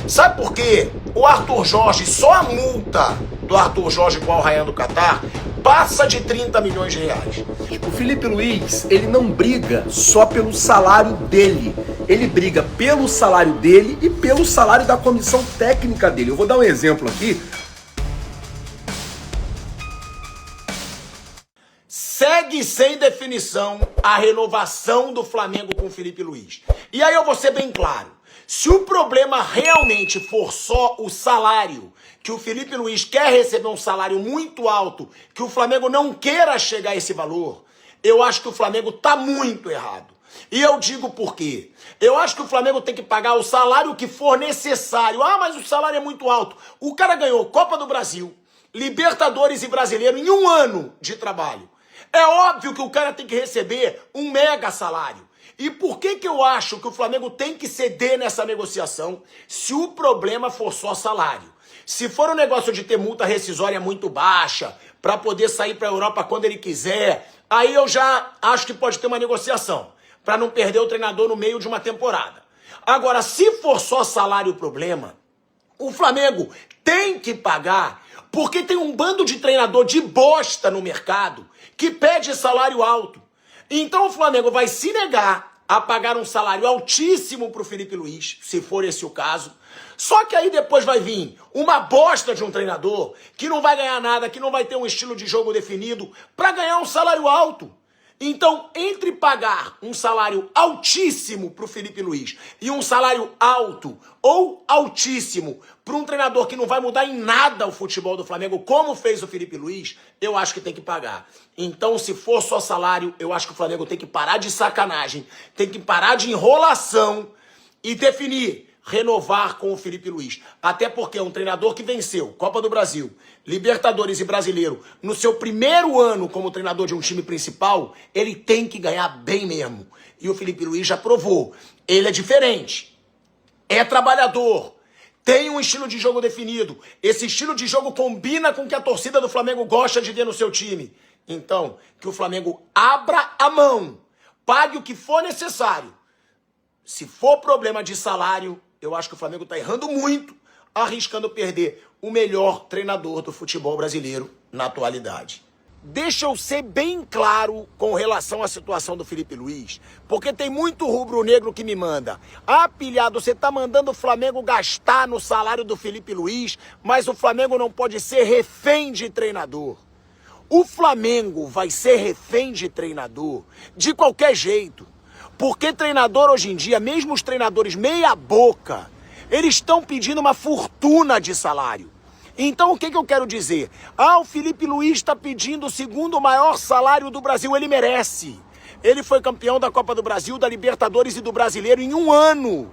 Sabe por quê? O Arthur Jorge, só a multa do Arthur Jorge com o Al Rayyan do Catar passa de 30 milhões de reais. O Felipe Luiz, ele não briga só pelo salário dele. Ele briga pelo salário dele e pelo salário da comissão técnica dele. Eu vou dar um exemplo aqui. Segue sem definição a renovação do Flamengo com o Felipe Luiz. E aí eu vou ser bem claro. Se o problema realmente for só o salário, que o Felipe Luiz quer receber um salário muito alto, que o Flamengo não queira chegar a esse valor, eu acho que o Flamengo tá muito errado. E eu digo por quê. Eu acho que o Flamengo tem que pagar o salário que for necessário. Ah, mas o salário é muito alto. O cara ganhou Copa do Brasil, Libertadores e Brasileiro em 1 ano de trabalho. É óbvio que o cara tem que receber um mega salário. E por que eu acho que o Flamengo tem que ceder nessa negociação se o problema for só salário? Se for um negócio de ter multa rescisória muito baixa, para poder sair para a Europa quando ele quiser, aí eu já acho que pode ter uma negociação, para não perder o treinador no meio de uma temporada. Agora, se for só salário o problema, o Flamengo tem que pagar, porque tem um bando de treinador de bosta no mercado que pede salário alto. Então o Flamengo vai se negar a pagar um salário altíssimo pro Felipe Luiz, se for esse o caso. Só que aí depois vai vir uma bosta de um treinador que não vai ganhar nada, que não vai ter um estilo de jogo definido, para ganhar um salário alto. Então, entre pagar um salário altíssimo pro Felipe Luiz e um salário alto ou altíssimo para um treinador que não vai mudar em nada o futebol do Flamengo, como fez o Felipe Luiz, eu acho que tem que pagar. Então, se for só salário, eu acho que o Flamengo tem que parar de sacanagem, tem que parar de enrolação e definir, renovar com o Felipe Luiz. Até porque é um treinador que venceu Copa do Brasil, Libertadores e Brasileiro no seu primeiro ano como treinador de um time principal, ele tem que ganhar bem mesmo. E o Felipe Luiz já provou. Ele é diferente, é trabalhador, tem um estilo de jogo definido. Esse estilo de jogo combina com o que a torcida do Flamengo gosta de ver no seu time. Então, que o Flamengo abra a mão, pague o que for necessário. Se for problema de salário, eu acho que o Flamengo está errando muito, arriscando perder o melhor treinador do futebol brasileiro na atualidade. Deixa eu ser bem claro com relação à situação do Felipe Luiz, porque tem muito rubro-negro que me manda. Ah, pilhado, você tá mandando o Flamengo gastar no salário do Felipe Luiz, mas o Flamengo não pode ser refém de treinador. O Flamengo vai ser refém de treinador de qualquer jeito. Porque treinador hoje em dia, mesmo os treinadores meia boca, eles estão pedindo uma fortuna de salário. Então o que eu quero dizer? Ah, o Felipe Luiz está pedindo o 2º maior salário do Brasil. Ele merece. Ele foi campeão da Copa do Brasil, da Libertadores e do Brasileiro em 1 ano.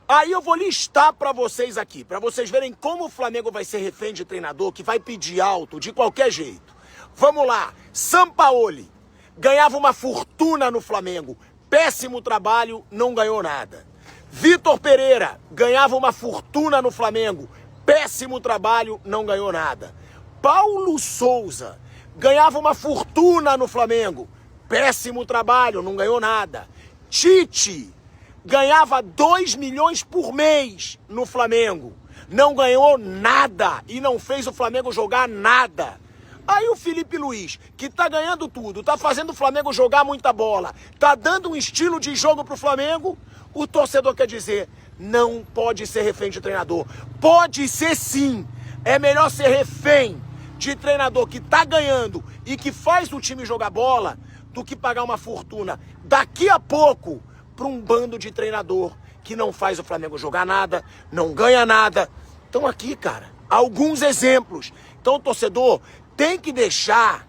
Aí eu vou listar para vocês aqui, para vocês verem como o Flamengo vai ser refém de treinador que vai pedir alto de qualquer jeito. Vamos lá. Sampaoli ganhava uma fortuna no Flamengo. Péssimo trabalho, não ganhou nada. Vitor Pereira ganhava uma fortuna no Flamengo. Péssimo trabalho, não ganhou nada. Paulo Souza ganhava uma fortuna no Flamengo. Péssimo trabalho, não ganhou nada. Tite ganhava 2 milhões por mês no Flamengo. Não ganhou nada e não fez o Flamengo jogar nada. Aí o Felipe Luiz, que tá ganhando tudo, tá fazendo o Flamengo jogar muita bola, tá dando um estilo de jogo pro Flamengo, o torcedor quer dizer, não pode ser refém de treinador. Pode ser sim. É melhor ser refém de treinador que tá ganhando e que faz o time jogar bola do que pagar uma fortuna daqui a pouco para um bando de treinador que não faz o Flamengo jogar nada, não ganha nada. Então aqui, cara, alguns exemplos. Então o torcedor tem que deixar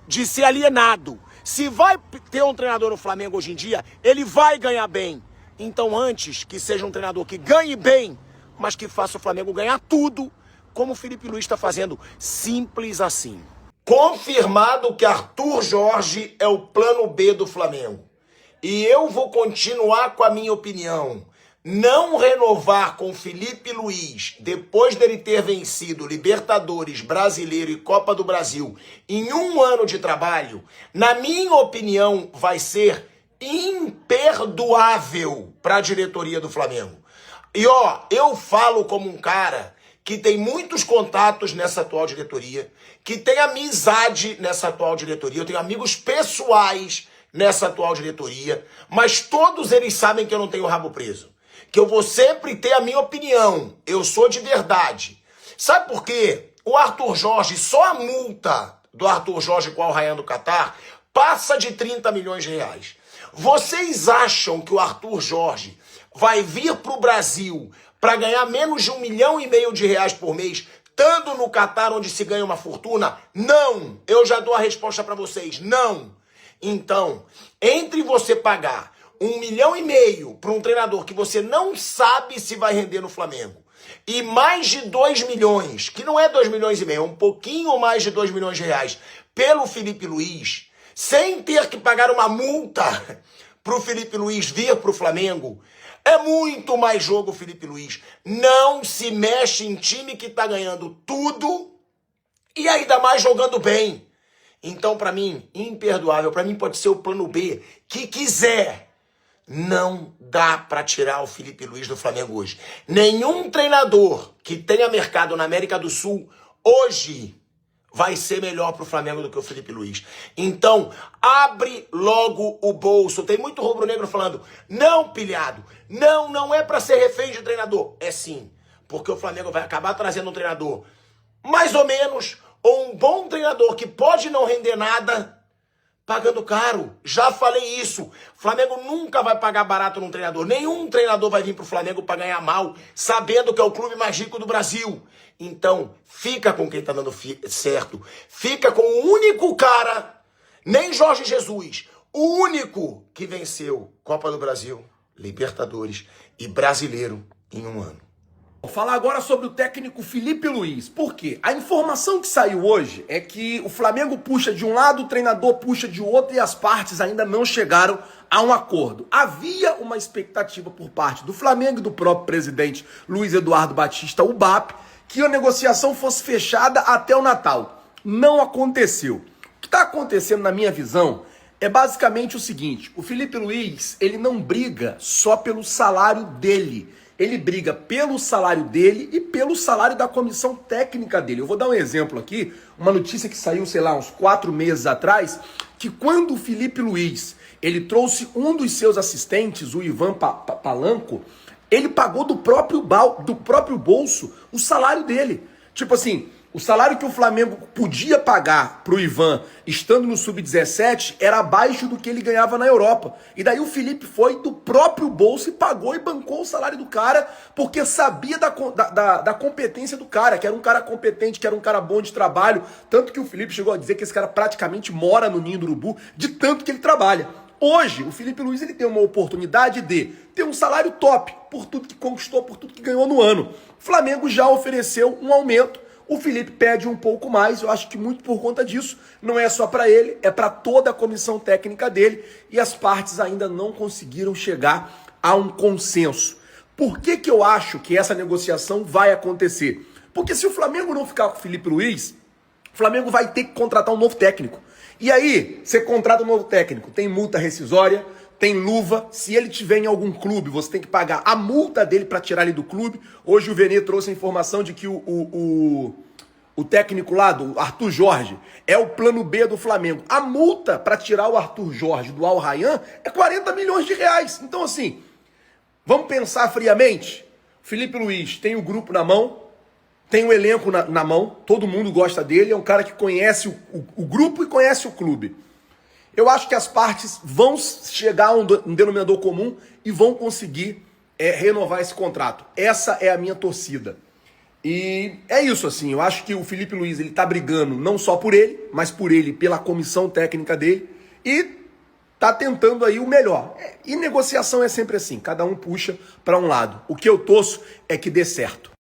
de ser alienado. Se vai ter um treinador no Flamengo hoje em dia, ele vai ganhar bem. Então antes que seja um treinador que ganhe bem, mas que faça o Flamengo ganhar tudo, como o Felipe Luiz está fazendo, simples assim. Confirmado que Arthur Jorge é o plano B do Flamengo. E eu vou continuar com a minha opinião. Não renovar com Felipe Luiz, depois dele ter vencido Libertadores, Brasileiro e Copa do Brasil em 1 ano de trabalho, na minha opinião, vai ser imperdoável para a diretoria do Flamengo. E ó, eu falo como um cara que tem muitos contatos nessa atual diretoria, que tem amizade nessa atual diretoria, eu tenho amigos pessoais nessa atual diretoria, mas todos eles sabem que eu não tenho rabo preso, que eu vou sempre ter a minha opinião, eu sou de verdade. Sabe por quê? O Arthur Jorge, só a multa do Arthur Jorge com o Al Rayyan do Catar passa de 30 milhões de reais. Vocês acham que o Arthur Jorge vai vir para o Brasil para ganhar menos de 1,5 milhão de reais por mês, estando no Catar onde se ganha uma fortuna? Não! Eu já dou a resposta para vocês, não! Então, entre você pagar 1,5 milhão para um treinador que você não sabe se vai render no Flamengo, e mais de 2 milhões, que não é 2,5 milhões, é um pouquinho mais de 2 milhões de reais, pelo Felipe Luiz, sem ter que pagar uma multa pro Felipe Luiz vir pro Flamengo, é muito mais jogo, Felipe Luiz. Não se mexe em time que tá ganhando tudo e ainda mais jogando bem. Então, pra mim, imperdoável. Pra mim pode ser o plano B que quiser. Não dá pra tirar o Felipe Luiz do Flamengo hoje. Nenhum treinador que tenha mercado na América do Sul hoje vai ser melhor pro Flamengo do que o Felipe Luiz. Então, abre logo o bolso. Tem muito rubro-negro falando, não, pilhado, não é pra ser refém de treinador. É sim, porque o Flamengo vai acabar trazendo um treinador mais ou menos, ou um bom treinador que pode não render nada, pagando caro. Já falei isso. Flamengo nunca vai pagar barato num treinador. Nenhum treinador vai vir pro Flamengo para ganhar mal, sabendo que é o clube mais rico do Brasil. Então, fica com quem tá dando certo. Fica com o único cara, nem Jorge Jesus, o único que venceu Copa do Brasil, Libertadores e Brasileiro em um ano. Vou falar agora sobre o técnico Felipe Luiz. Por quê? A informação que saiu hoje é que o Flamengo puxa de um lado, o treinador puxa de outro e as partes ainda não chegaram a um acordo. Havia uma expectativa por parte do Flamengo e do próprio presidente Luiz Eduardo Batista, o BAP, que a negociação fosse fechada até o Natal. Não aconteceu. O que está acontecendo, na minha visão, é basicamente o seguinte: o Felipe Luiz, ele não briga só pelo salário dele. Ele briga pelo salário dele e pelo salário da comissão técnica dele. Eu vou dar um exemplo aqui, uma notícia que saiu, sei lá, uns 4 meses atrás, que quando o Felipe Luiz, ele trouxe um dos seus assistentes, o Ivan Palanco, ele pagou do próprio bolso o salário dele. Tipo assim, o salário que o Flamengo podia pagar pro Ivan estando no Sub-17 era abaixo do que ele ganhava na Europa. E daí o Felipe foi do próprio bolso e pagou e bancou o salário do cara, porque sabia da competência do cara, que era um cara competente, que era um cara bom de trabalho. Tanto que o Felipe chegou a dizer que esse cara praticamente mora no Ninho do Urubu, de tanto que ele trabalha. Hoje, o Felipe Luiz, ele tem uma oportunidade de ter um salário top por tudo que conquistou, por tudo que ganhou no ano. O Flamengo já ofereceu um aumento. O Felipe pede um pouco mais, eu acho que muito por conta disso. Não é só para ele, é para toda a comissão técnica dele. E as partes ainda não conseguiram chegar a um consenso. Por que eu acho que essa negociação vai acontecer? Porque se o Flamengo não ficar com o Felipe Luiz, o Flamengo vai ter que contratar um novo técnico. E aí, você contrata um novo técnico, tem multa rescisória, tem luva. Se ele tiver em algum clube, você tem que pagar a multa dele para tirar ele do clube. Hoje o Vene trouxe a informação de que o técnico lá, do Arthur Jorge, é o plano B do Flamengo. A multa para tirar o Arthur Jorge do Al Rayyan é 40 milhões de reais. Então assim, vamos pensar friamente. Felipe Luiz tem o grupo na mão, tem o elenco na mão, todo mundo gosta dele, é um cara que conhece o grupo e conhece o clube. Eu acho que as partes vão chegar a um denominador comum e vão conseguir renovar esse contrato. Essa é a minha torcida. E é isso, assim, eu acho que o Felipe Luiz, ele tá brigando não só por ele, mas por ele e pela comissão técnica dele, e tá tentando aí o melhor. E negociação é sempre assim, cada um puxa para um lado. O que eu torço é que dê certo.